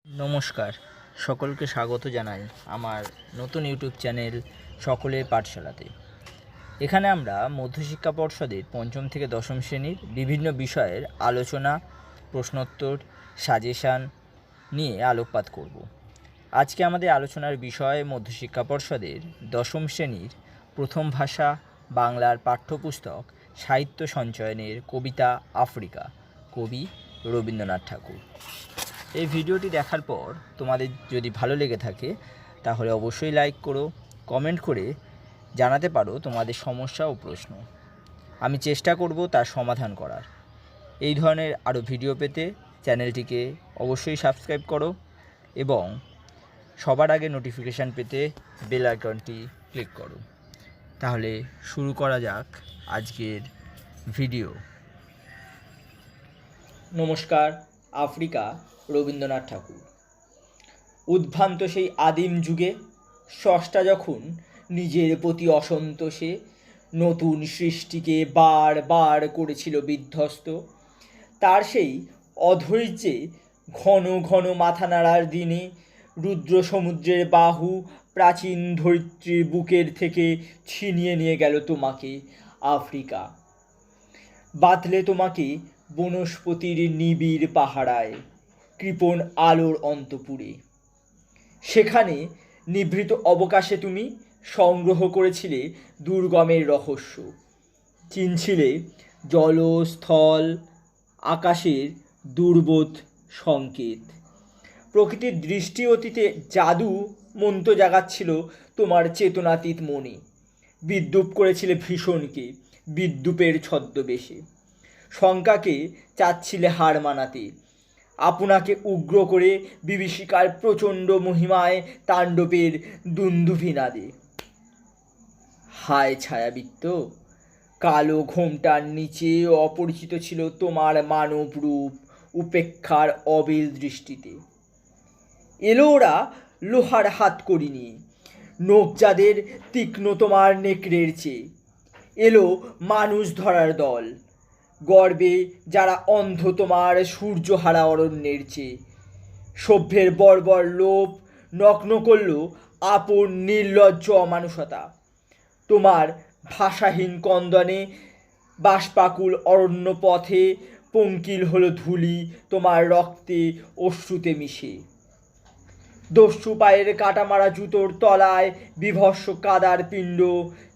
নমস্কার, সকলকে স্বাগত জানাই আমার নতুন ইউটিউব চ্যানেল সকলের পাঠশালাতে। এখানে আমরা মধ্যশিক্ষা পর্ষদের পঞ্চম থেকে দশম শ্রেণীর বিভিন্ন বিষয়ের আলোচনা, প্রশ্নোত্তর, সাজেশান নিয়ে আলোকপাত করব। আজকে আমাদের আলোচনার বিষয় মধ্যশিক্ষা পর্ষদের দশম শ্রেণীর প্রথম ভাষা বাংলার পাঠ্যপুস্তক সাহিত্য সঞ্চয়নের কবিতা আফ্রিকা, কবি রবীন্দ্রনাথ ঠাকুর। এই ভিডিওটি দেখার পর তোমাদের যদি ভালো লেগে থাকে তাহলে অবশ্যই লাইক করো, কমেন্ট করে জানাতে পারো তোমাদের সমস্যা ও প্রশ্ন। আমি চেষ্টা করব তার সমাধান করার। এই ধরনের আরও ভিডিও পেতে চ্যানেলটিকে অবশ্যই সাবস্ক্রাইব করো এবং সবার আগে নোটিফিকেশান পেতে বেল আইকনটি ক্লিক করো। তাহলে শুরু করা যাক আজকের ভিডিও। নমস্কার। আফ্রিকা, রবীন্দ্রনাথ ঠাকুর। উদ্ভ্রান্ত সেই আদিম যুগে স্রষ্টা যখন নিজের প্রতি অসন্তোষে নতুন সৃষ্টিকে বার করেছিল বিধ্বস্ত, তার সেই অধৈর্যে ঘন ঘন মাথা নাড়ার দিনে রুদ্র সমুদ্রের বাহু প্রাচীন ধরিত্রীর বুকের থেকে ছিনিয়ে নিয়ে গেল তোমাকে আফ্রিকা। বাঁধলে তোমাকে বনস্পতির নিবিড় পাহারায়, কৃপণ আলোর অন্তপুরে। সেখানে নিভৃত অবকাশে তুমি সংগ্রহ করেছিলে দুর্গমের রহস্য, চিনছিলে জল, স্থল, আকাশের দুর্বোধ সংকেত। প্রকৃতির দৃষ্টি অতীতে জাদু মন্ত্র জাগাচ্ছিল তোমার চেতনাতীত মনে। বিদ্রূপ করেছিলে ভীষণকে বিদ্রূপের ছদ্মবেশে। শঙ্কাকে চাচ্ছিলে হার মানাতে, আপনাকে উগ্র করে বিভীষিকার প্রচণ্ড মহিমায় তাণ্ডবের দুন্দুভিনাদে। হায় ছায়াবৃত্ত, কালো ঘোমটার নিচে অপরিচিত ছিল তোমার মানব রূপ উপেক্ষার অবিল দৃষ্টিতে। এলো ওরা লোহার হাতকড়ি নিয়ে, নখ যাদের তীক্ষ্ণ তোমার নেকড়ের চেয়ে। এলো মানুষ ধরার দল, গর্বে যারা অন্ধ তোমার সূর্যহারা অরণ্যের চেয়ে। সভ্যের বর্বর লোভ নগ্ন করল আপন নির্লজ্জ অমানুষতা। তোমার ভাষাহীন কন্দনে বাষ্পাকুল অরণ্য পথে পঙ্কিল হলো ধূলি তোমার রক্তে অশ্রুতে মিশে। দস্যু পায়ের কাটামারা জুতোর তলায় বিভৎস কাদার পিণ্ড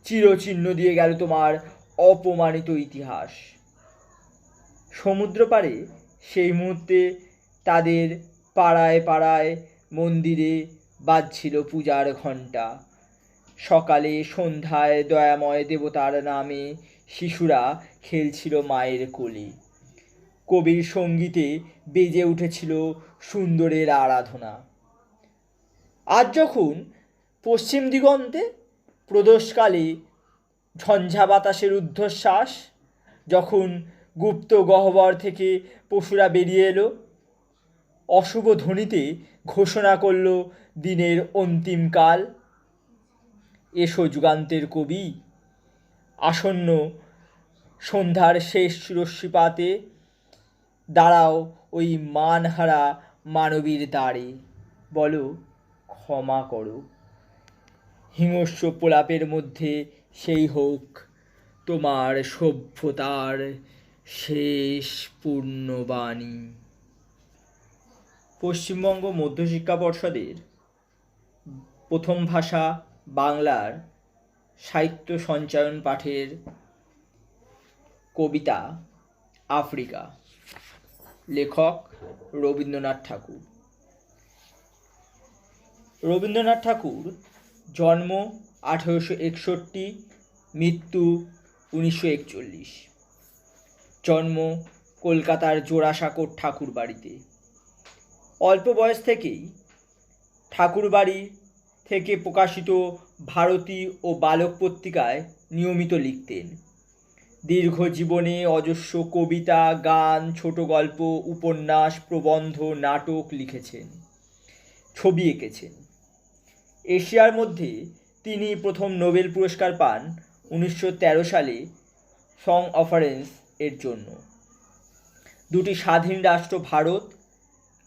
চিরচিহ্ন দিয়ে গেল তোমার অপমানিত ইতিহাস। সমুদ্র পাড়ে সেই মুহূর্তে তাদের পাড়ায় পাড়ায় মন্দিরে বাজছিল পূজার ঘণ্টা। সকালে সন্ধ্যায় দয়াময় দেবতার নামে শিশুরা খেলছিল মায়ের কোলে। কবির সঙ্গীতে বেজে উঠেছিল সুন্দরের আরাধনা। আজ যখন পশ্চিম দিগন্তে প্রদোষকালে ঝঞ্ঝা বাতাসের ঊর্ধ্বশ্বাস, যখন গুপ্ত গহ্বর থেকে পশুরা বেরিয়ে এলো, অশুভ ধ্বনিতে ঘোষণা করল দিনের অন্তিমকাল। এসো যুগান্তের কবি, আসন্ন সন্ধ্যার শেষ রশ্মিপাতে দাঁড়াও ওই মানহারা মানবীর দ্বারে, বলো ক্ষমা করো। হিংস্র প্রলাপের মধ্যে সেই হোক তোমার সভ্যতার শেষ পূর্ণবাণী। পশ্চিমবঙ্গ মধ্যশিক্ষা পর্ষদের প্রথম ভাষা বাংলার সাহিত্য সঞ্চয়ন পাঠের কবিতা আফ্রিকা, লেখক রবীন্দ্রনাথ ঠাকুর। রবীন্দ্রনাথ ঠাকুর জন্ম 1861, মৃত্যু 1941। জন্ম কলকাতার জোড়াসাঁকোর ঠাকুর বাড়িতে। অল্প বয়স থেকেই ঠাকুরবাড়ি থেকে প্রকাশিত ভারতী ও বালক পত্রিকায় নিয়মিত লিখতেন। দীর্ঘ জীবনে অজস্র কবিতা, গান, ছোট গল্প, উপন্যাস, প্রবন্ধ, নাটক লিখেছেন, ছবি এঁকেছেন। এশিয়ার মধ্যে তিনি প্রথম নোবেল পুরস্কার পান 1913 সালে সং অফারেন্স এর জন্য। দুটি স্বাধীন রাষ্ট্র ভারত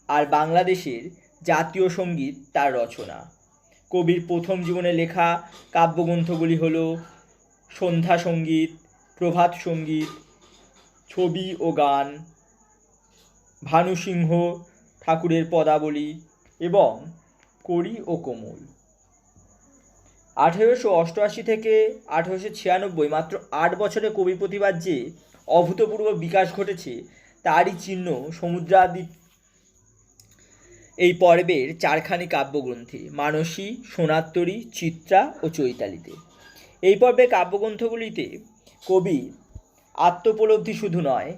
আর বাংলাদেশের জাতীয় সঙ্গীত তার রচনা। কবির প্রথম জীবনে লেখা কাব্যগ্রন্থগুলি হল সন্ধ্যা সঙ্গীত, প্রভাত সঙ্গীত, ছবি ও গান, ভানুসিংহ ঠাকুরের পদাবলী এবং করি ও কোমল। 1888 থেকে 1896, মাত্র 8 বছরে কবি প্রতিভার যে অভূতপূর্ব বিকাশ ঘটেছে তারই চিহ্ন সমুদ্রাদ্বীপ এই পর্বের 4খানি কাব্যগ্রন্থে মানসী, সোনাত্তরী, চিত্রা ও চৈতালিতে। এই পর্বের কাব্যগ্রন্থগুলিতে কবির আত্মোপলব্ধি শুধু নয়,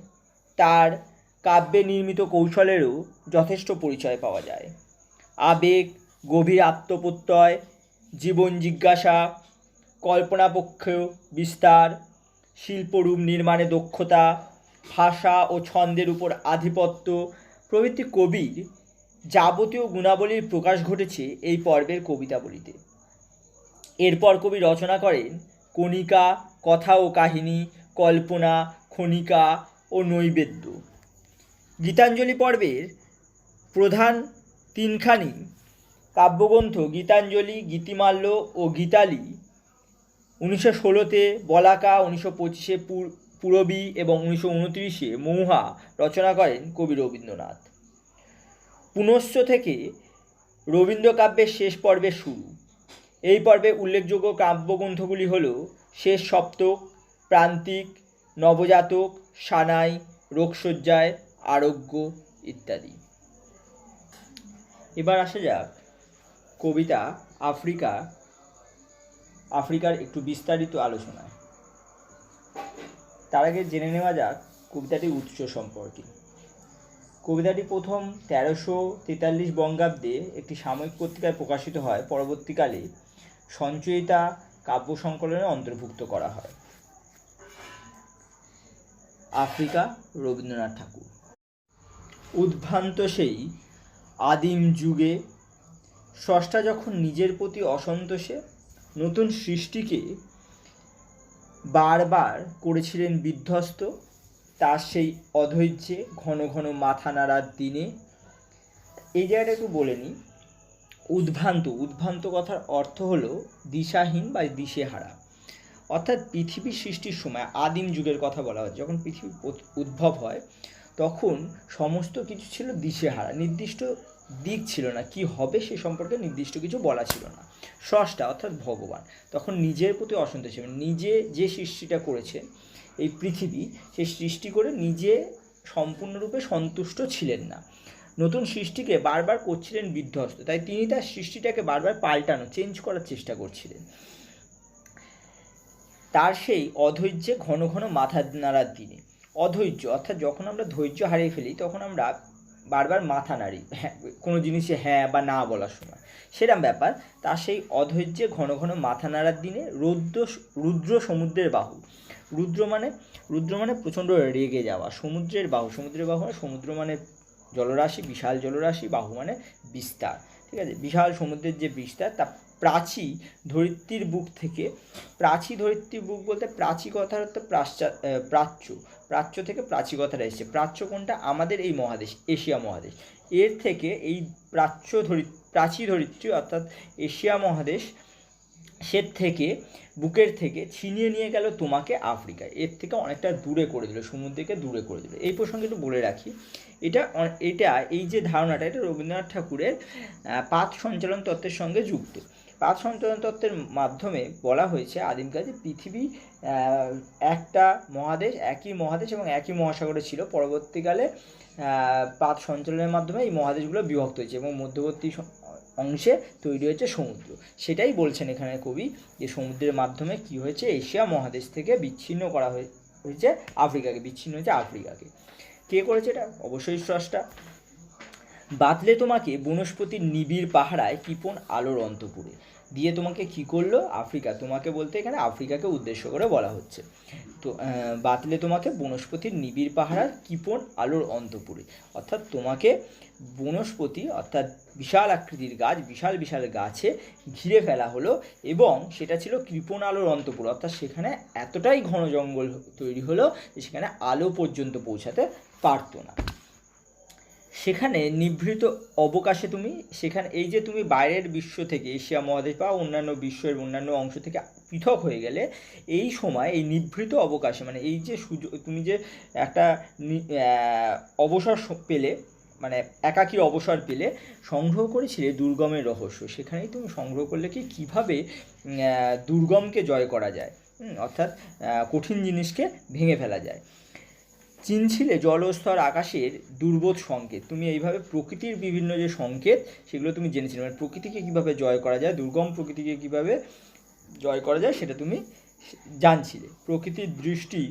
তার কাব্যে নির্মিত কৌশলেরও যথেষ্ট পরিচয় পাওয়া যায়। আবেগ, গভীর আত্মপ্রত্যয়, জীবন জিজ্ঞাসা, কল্পনাপক্ষ বিস্তার, শিল্পরূপ নির্মাণে দক্ষতা, ভাষা ও ছন্দের উপর আধিপত্য প্রভৃতি কবির যাবতীয় গুণাবলীর প্রকাশ ঘটেছে এই পর্বের কবিতাবলিতে। এরপর কবি রচনা করেন কণিকা, কথা ও কাহিনী, কল্পনা, খনিকা ও নৈবেদ্য। গীতাঞ্জলি পর্বের প্রধান 3খানি কাব্যগ্রন্থ গীতাঞ্জলি, গীতিমাল্য ও গীতালি 1916-তে বলাকা, 1925-এ পূরবী এবং 1929-এ মৌহা রচনা করেন কবি রবীন্দ্রনাথ। পুনশ্চ থেকে রবীন্দ্র কাব্যের শেষ পর্বের শুরু। এই পর্বে উল্লেখযোগ্য কাব্যগ্রন্থগুলি হল শেষ সপ্তক, প্রান্তিক, নবজাতক, সানাই, রোগশয্যায়, আরোগ্য ইত্যাদি। এবার আসা যাক কবিতা আফ্রিকার একটু বিস্তারিত আলোচনায়। তার আগে জেনে নেওয়া যাক কবিতাটির উৎস সম্পর্কে। কবিতাটি প্রথম 1343 বঙ্গাব্দে একটি সাময়িক পত্রিকায় প্রকাশিত হয়। পরবর্তীকালে সঞ্চয়িতা কাব্য সংকলনে অন্তর্ভুক্ত করা হয়। আফ্রিকা, রবীন্দ্রনাথ ঠাকুর। উদ্ভ্রান্ত সেই আদিম যুগে স্রষ্টা যখন নিজের প্রতি অসন্তোষে নতুন সৃষ্টিকে বারবার করেছিলেন বিধ্বস্ত, তার সেই অধৈর্যে ঘন ঘন মাথা নাড়ার দিনে। এই জায়গাটা একটু বলে নিই। উদ্ভ্রান্ত কথার অর্থ হলো দিশাহীন বা দিশেহারা। অর্থাৎ পৃথিবীর সৃষ্টির সময় আদিম যুগের কথা বলা হয়। যখন পৃথিবী উদ্ভব হয় তখন সমস্ত কিছু ছিল দিশেহারা, নির্দিষ্ট দিক ছিল না, কি হবে সে সম্পর্কে নির্দিষ্ট কিছু বলা ছিল না। স্রষ্টা অর্থাৎ ভগবান তখন নিজের প্রতি অসন্তুষ্ট ছিলেন। নিজে যে সৃষ্টিটা করেছে এই পৃথিবী, সে সৃষ্টি করে নিজে সম্পূর্ণরূপে সন্তুষ্ট ছিলেন না, নতুন সৃষ্টিকে বারবার করছিলেন বিধ্বস্ত। তাই তিনি তার সৃষ্টিটাকে বারবার পাল্টানো, চেঞ্জ করার চেষ্টা করছিলেন। তার সেই অধৈর্যে ঘন ঘন মাথা নাড়ার দিনে। অধৈর্য অর্থাৎ যখন আমরা ধৈর্য হারিয়ে ফেলি তখন আমরা বারবার মাথা নাড়ি, হ্যাঁ কোনো জিনিসে হ্যাঁ বা না বলার সময়, সেরকম ব্যাপার। তার সেই অধৈর্যে ঘন ঘন মাথা নাড়ার দিনে রুদ্র সমুদ্রের বাহু। রুদ্র মানে প্রচণ্ড রেগে যাওয়া। সমুদ্রের বাহু মানে সমুদ্র মানে জলরাশি, বিশাল জলরাশি, বাহু মানে বিস্তার, ঠিক আছে। বিশাল সমুদ্রের যে বিস্তার, তা প্রাচী ধরিত্রীর বুক থেকে, ধরিত্রীর বুক বলতে প্রাচী কথার অর্থ প্রাচ্য থেকে প্রাচী কথাটা এসেছে। প্রাচ্য কোনটা? আমাদের এই মহাদেশ, এশিয়া মহাদেশ। এর থেকে এই প্রাচী ধরিত্রী অর্থাৎ এশিয়া মহাদেশ, সে থেকে বুকের থেকে ছিনিয়ে নিয়ে গেল তোমাকে আফ্রিকায়। এর থেকে অনেকটা দূরে করে দিল, সমুদ্রকে দূরে করে দিল। এই প্রসঙ্গে একটু বলে রাখি, এটা এই যে ধারণাটা, এটা রবীন্দ্রনাথ ঠাকুরের পাত সঞ্চালন তত্ত্বের সঙ্গে যুক্ত। পাত সঞ্চালন তত্ত্বের মাধ্যমে বলা হয়েছে আদিমকালে যে পৃথিবী একটা মহাদেশ, একই মহাদেশ এবং একই মহাসাগরে ছিল। পরবর্তীকালে পাত সঞ্চালনের মাধ্যমে এই মহাদেশগুলো বিভক্ত হয়েছে এবং মধ্যবর্তী অংশে তৈরি হয়েছে সমুদ্র। সেটাই বলছেন এখানে কবি, যে সমুদ্রের মাধ্যমে কি হয়েছে, এশিয়া মহাদেশ থেকে বিচ্ছিন্ন করা হয়েছে আফ্রিকাকে। কে করেছে এটা? অবশ্যই স্রষ্টা। বাতলে তোমাকে বনস্পতির নিবিড় পাহারায় কৃপণ আলোর অন্তপুরে দিয়ে তোমাকে কি করলো? আফ্রিকা। তোমাকে বলতে এখানে আফ্রিকাকে উদ্দেশ্য করে বলা হচ্ছে। তো বাতলে তোমাকে বনস্পতির নিবিড় পাহারার কৃপণ আলোর অন্তপুরে, অর্থাৎ তোমাকে বনস্পতি অর্থাৎ বিশাল আকৃতির গাছ, বিশাল গাছে ঘিরে ফেলা হলো এবং সেটা ছিল কৃপণ আলোর অন্তপুর। অর্থাৎ সেখানে এতটাই ঘন জঙ্গল তৈরি হলো যে সেখানে আলো পর্যন্ত পৌঁছাতে পারতো না। সেখানে নিভৃত অবকাশে তুমি সেখানে এই যে তুমি বাইরের বিশ্ব থেকে এশিয়া মহাদেশ বা অন্যান্য বিশ্বের অন্যান্য অংশ থেকে পৃথক হয়ে গেলে, এই সময় এই নিভৃত অবকাশে মানে এই যে সুযোগ তুমি যে একটা অবসর পেলে, মানে একাকী অবসর পেলে সংগ্রহ করেছিলে দুর্গমের রহস্য। সেখানেই তুমি সংগ্রহ করলে কি কীভাবে দুর্গমকে জয় করা যায়, অর্থাৎ কঠিন জিনিসকে ভেঙে ফেলা যায়। চিনছিলে জলস্তর আকাশের দুর্বোধ সংকেত। তুমি এইভাবে প্রকৃতির বিভিন্ন যে সংকেত সেগুলো তুমি জেনেছিলে, মানে প্রকৃতিকে কীভাবে জয় করা যায়, দুর্গম প্রকৃতিকে কীভাবে জয় করা যায় সেটা তুমি জানছিলে। প্রকৃতির দৃষ্টি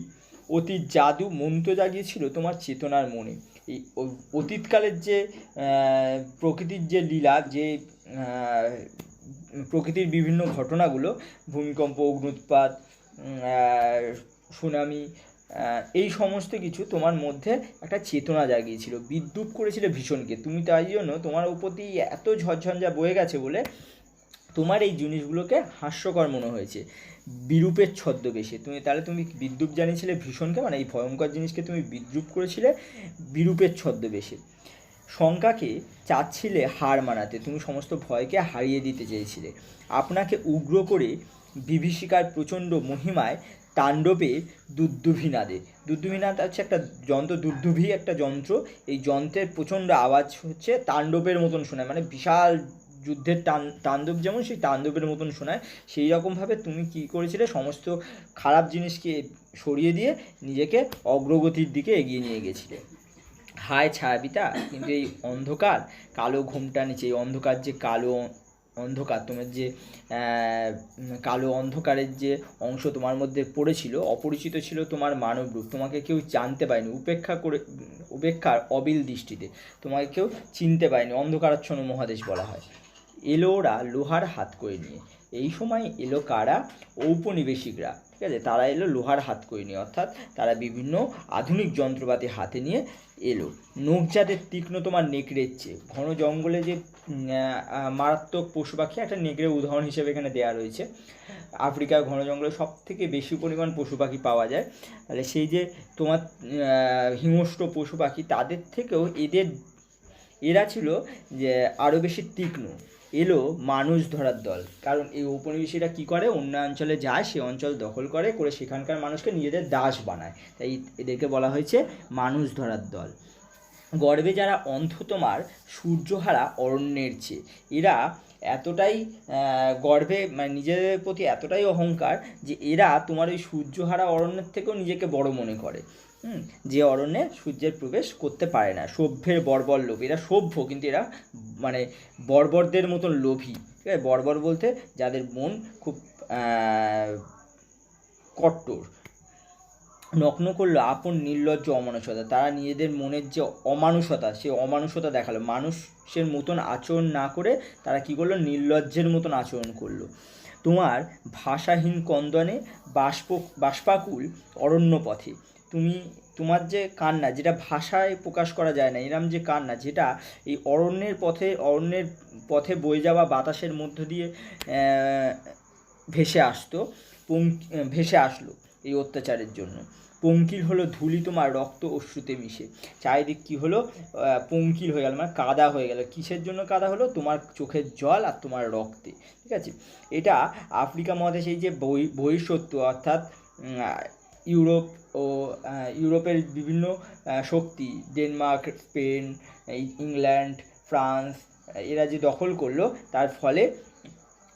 অতীত জাদু মন্ত্র জাগিয়েছিল তোমার চেতনার মনে। এই অতীতকালের যে প্রকৃতির যে লীলা, যে প্রকৃতির বিভিন্ন ঘটনাগুলো, ভূমিকম্প, অগ্ন্যুৎপাত, সুনামি, এই সমস্ত কিছু তোমার মধ্যে একটা চেতনা জাগিয়েছিল, বিদ্রূপ করেছিল ভীষণকে। তুমি তাই জন্য তোমার উপর দিয়ে এত ঝড়ঝঞ্ঝা বয়ে গেছে বলে তোমার এই জিনিসগুলোকে হাস্যকর মনে হয়েছে বিরূপের ছদ্মবেশে। তুমি বিদ্রূপ জানিয়েছিলে ভীষণকে, মানে এই ভয়ঙ্কর জিনিসকে তুমি বিদ্রূপ করেছিলে বিরূপের ছদ্মবেশে। শঙ্কাকে চাচ্ছিলে হার মানাতে, তুমি সমস্ত ভয়কে হারিয়ে দিতে চেয়েছিলে। আপনাকে উগ্র করে বিভীষিকার প্রচণ্ড মহিমায় তাণ্ডবে দুর্দুভিনাদে। দুর্দুভিনাদ হচ্ছে একটা যন্ত্র, দুর্দুভি একটা যন্ত্র। এই যন্ত্রের প্রচণ্ড আওয়াজ হচ্ছে তাণ্ডবের মতন শোনায়, মানে বিশাল যুদ্ধের তাণ্ডব যেমন সেই তাণ্ডবের মতন শোনায়। সেই রকমভাবে তুমি কী করেছিলে, সমস্ত খারাপ জিনিসকে সরিয়ে দিয়ে নিজেকে অগ্রগতির দিকে এগিয়ে নিয়ে গেছিলে। হায় ছায়াবিতা, কিন্তু এই অন্ধকার কালো ঘোমটা নিচে, এই অন্ধকার যে কালো অন্ধকার, তোমার যে কালো অন্ধকারের যে অংশ তোমার মধ্যে পড়েছিল, অপরিচিত ছিল তোমার মানব রূপ, তোমাকে কেউ জানতে পারেনি, উপেক্ষার অবিল দৃষ্টিতে তোমাকে কেউ চিনতে পারেনি, অন্ধকারাচ্ছন্ন মহাদেশ বলা হয়। এলো ওরা লোহার হাত করে নিয়ে। এই সময় এলো কারা? ঔপনিবেশিকরা, ঠিক আছে, তারা এলো লোহার হাত করে নিয়ে, অর্থাৎ তারা বিভিন্ন আধুনিক যন্ত্রপাতি হাতে নিয়ে এলো। নখ যাদের তীক্ষ্ণ তোমার নেকড়ের চেয়ে। ঘন জঙ্গলে যে মারাত্মক পশু পাখি, একটা নেকড়ের উদাহরণ হিসেবে এখানে দেওয়া রয়েছে। আফ্রিকার ঘন জঙ্গলে সব থেকে বেশি পরিমাণ পশু পাখি পাওয়া যায়। তাহলে সেই যে তোমার হিংস্র পশু পাখি, তাদের থেকেও এরা ছিল যে আরও বেশি তীক্ষ্ণ। এলো মানুষ ধরার দল, কারণ এই ঔপনিবেশিকরা কী করে, অন্য অঞ্চলে যায়, সে অঞ্চল দখল করে সেখানকার মানুষকে নিজেদের দাস বানায়, তাই এদেরকে বলা হয়েছে মানুষ ধরার দল। গর্বে যারা অন্ধ তোমার সূর্যহারা অরণ্যের চেয়ে। এরা এতটাই গর্বে, মানে নিজেদের প্রতি এতটাই অহংকার যে এরা তোমার ওই সূর্যহারা অরণ্যের থেকেও নিজেকে বড় মনে করে, যে অরণ্যে সূর্যের প্রবেশ করতে পারে না। সভ্যের বর্বর লোভ, এরা সভ্য কিন্তু এরা মানে বর্বরদের মতন লোভী, ঠিক আছে। বর্বর বলতে যাদের মন খুব কট্টর। নগ্ন করলো আপন নির্লজ্জ অমানুষতা, তারা নিজেদের মনের যে অমানুষতা, সে অমানুষতা দেখালো। মানুষের মতন আচরণ না করে তারা কী করলো, নির্লজ্জের মতন আচরণ করলো। তোমার ভাষাহীন কন্দনে বাষ্পাকুল অরণ্য পথে। তোমার যে কান্না, যেটা ভাষায় প্রকাশ করা যায় না, এরম যে কান্না, যেটা এই অরণ্যের পথে বয়ে যাওয়া বাতাসের মধ্য দিয়ে ভেসে আসলো এই অত্যাচারের জন্য। পঙ্কিল হলো ধুলি তোমার রক্ত অশ্রুতে মিশে। চারিদিক কী হলো, পঙ্কিল হয়ে গেল, মানে কাদা হয়ে গেল। কিসের জন্য কাদা হলো? তোমার চোখের জল আর তোমার রক্তে, ঠিক আছে। এটা আফ্রিকা মহাদেশে এই যে বহিঃশত্রু, অর্থাৎ ইউরোপের বিভিন্ন শক্তি, ডেনমার্ক, স্পেন, ইংল্যান্ড, ফ্রান্স, এরা যে দখল করলো, তার ফলে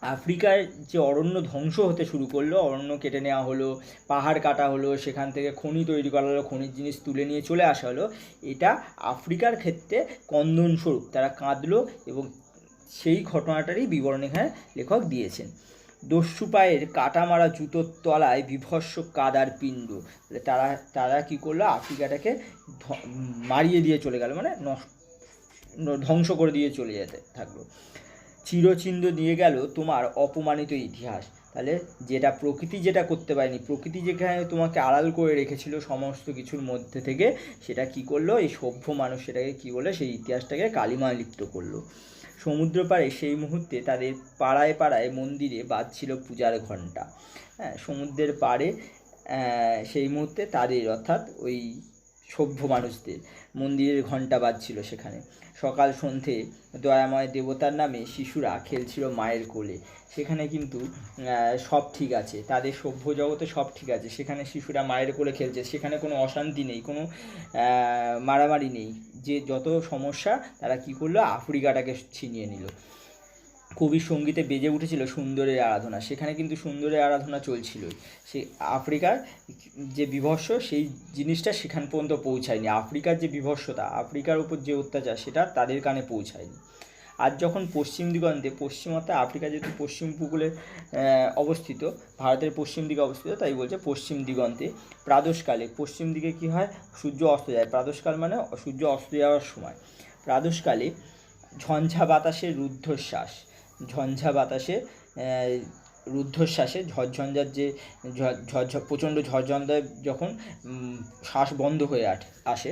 আফ্রিকার যে অরণ্য ধ্বংস হতে শুরু করলো, অরণ্য কেটে নেওয়া হলো, পাহাড় কাটা হলো, সেখান থেকে খনি তৈরি করা হলো, খনির জিনিস তুলে নিয়ে চলে আসা হলো। এটা আফ্রিকার ক্ষেত্রে কন্দনস্বরূপ তারা কাঁদলো, এবং সেই ঘটনাটারই বিবরণ এখানে লেখক দিয়েছেন। দস্যু পায়ের কাটা মারা জুতোর তলায় বিভৎস কাদার পিণ্ড। তারা কী করলো, আফ্রিকাটাকে মারিয়ে দিয়ে চলে গেল, মানে ধ্বংস করে দিয়ে চলে যেতে থাকলো। চিরচিহ্ন দিয়ে গেল তোমার অপমানিত ইতিহাস। তাহলে যেটা প্রকৃতি যেটা করতে পারেনি, প্রকৃতি যেখানে তোমাকে আড়াল করে রেখেছিল সমস্ত কিছুর মধ্যে থেকে, সেটা কি করলো, এই সভ্য মানুষ সেটাকে কী করলো, সেই ইতিহাসটাকে কালিমায় লিপ্ত করলো। সমুদ্র পাড়ে সেই মুহূর্তে তাদের পাড়ায় পাড়ায় মন্দিরে বাজছিল পূজার ঘণ্টা। হ্যাঁ, সমুদ্রের পাড়ে সেই মুহূর্তে তাদের, অর্থাৎ ওই সভ্য মানুষদের। মন্দিরের ঘণ্টা বাজছিল সেখানে। সকাল সন্ধে দয়াময় দেবতার নামে শিশুরা খেলছিল মায়ের কোলে। সেখানে কিন্তু সব ঠিক আছে, তাদের সভ্য জগতে সব ঠিক আছে। সেখানে শিশুরা মায়ের কোলে খেলছে, সেখানে কোনো অশান্তি নেই, কোনো মারামারি নেই। যে যত সমস্যা তারা কী করলো, আফ্রিকাটাকে ছিনিয়ে নিল। কবির সঙ্গীতে বেজে উঠেছিল সুন্দরের আরাধনা, সেখানে কিন্তু সুন্দরের আরাধনা চলছিলই। সে আফ্রিকার যে বিভৎস সেই জিনিসটা সেখান পর্যন্ত পৌঁছায়নি। আফ্রিকার যে বিভৎসতা, আফ্রিকার উপর যে অত্যাচার, সেটা তাদের কানে পৌঁছায়নি। আর যখন পশ্চিম দিগন্তে, পশ্চিমতে আফ্রিকা যেহেতু পশ্চিম উপকূলে অবস্থিত, ভারতের পশ্চিম দিকে অবস্থিত, তাই বলছে পশ্চিম দিগন্তে প্রাদোষকালে পশ্চিম দিকে কী হয়, সূর্য অস্ত যায়। প্রাদোষকাল মানে সূর্য অস্ত যাওয়ার সময়। প্রাদোষকালে ঝঞ্ঝা বাতাসের রুদ্ধশ্বাস, ঝঞ্ঝা বাতাসে রুদ্ধশ্বাসে ঝড়ঝঞ্ঝার যে প্রচণ্ড ঝড়ঝঞ্ঝায় যখন শ্বাস বন্ধ হয়ে আসে,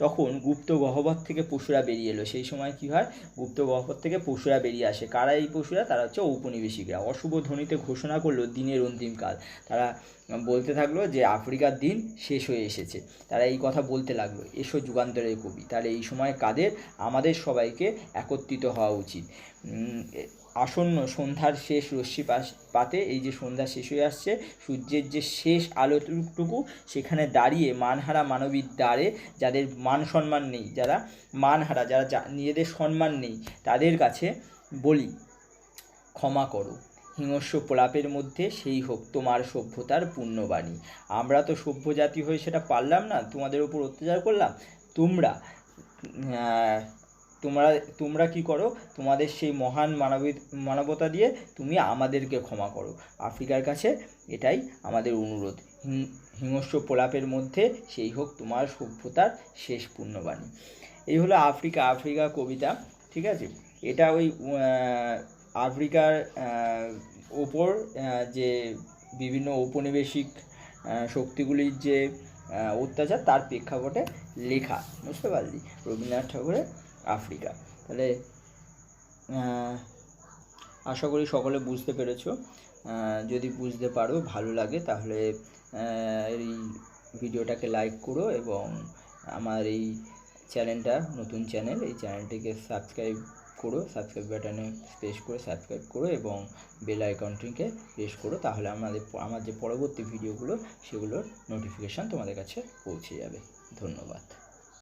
তখন গুপ্ত গহ্বর থেকে পশুরা বেরিয়ে এলো। সেই সময় কী হয়, গুপ্ত গহ্বর থেকে পশুরা বেরিয়ে আসে। কারা এই পশুরা? তারা হচ্ছে ঔপনিবেশিকরা। অশুভ ধ্বনিতে ঘোষণা করলো দিনের অন্তিমকাল। তারা বলতে থাকলো যে আফ্রিকার দিন শেষ হয়ে এসেছে। তারা এই কথা বলতে লাগলো, এসো যুগান্তরের কবি। তাহলে এই সময় কাদের? আমাদের সবাইকে একত্রিত হওয়া উচিত। আসন্ন সন্ধ্যার শেষ রশ্মি পাতে, এই যে সন্ধ্যা শেষ হয়ে আসছে, সূর্যের যে শেষ আলোটুকু, সেখানে দাঁড়িয়ে মানহারা মানবীর দ্বারে, যাদের মান সম্মান নেই, যারা মানহারা, যারা নিজেদের সম্মান নেই, তাদের কাছে বলি, ক্ষমা করো। হিংস্র প্রলাপের মধ্যে সেই হোক তোমার সভ্যতার পুণ্যবাণী। আমরা তো সভ্য জাতি হয়ে সেটা পারলাম না, তোমাদের উপর অত্যাচার করলাম। তোমরা কি করো, তোমাদের সেই মহান মানবতা দিয়ে তুমি আমাদেরকে ক্ষমা করো। আফ্রিকার কাছে এটাই আমাদের অনুরোধ। হিংস্র প্রলাপের মধ্যে সেই হোক তোমার সভ্যতার শেষ পুণ্যবাণী। এই হলো আফ্রিকা কবিতা। ঠিক আছে, এটা ওই আফ্রিকার ওপর যে বিভিন্ন ঔপনিবেশিক শক্তিগুলির যে অত্যাচার, তার প্রেক্ষাপটে লেখা, বুঝতে পারলি? রবীন্দ্রনাথ ঠাকুরের আফ্রিকা। তাহলে আশা করি সকলে বুঝতে পেরেছো। যদি বুঝতে পারো, ভালো লাগে, তাহলে এই ভিডিওটাকে লাইক করো এবং আমার এই চ্যানেলটা, নতুন চ্যানেল, এই চ্যানেলটিকে সাবস্ক্রাইব করো। সাবস্ক্রাইব বাটনে প্রেস করে সাবস্ক্রাইব করো এবং বেল আইকনটিকে প্রেস করো। তাহলে আমার যে পরবর্তী ভিডিওগুলো, সেগুলোর নোটিফিকেশান তোমাদের কাছে পৌঁছে যাবে। ধন্যবাদ।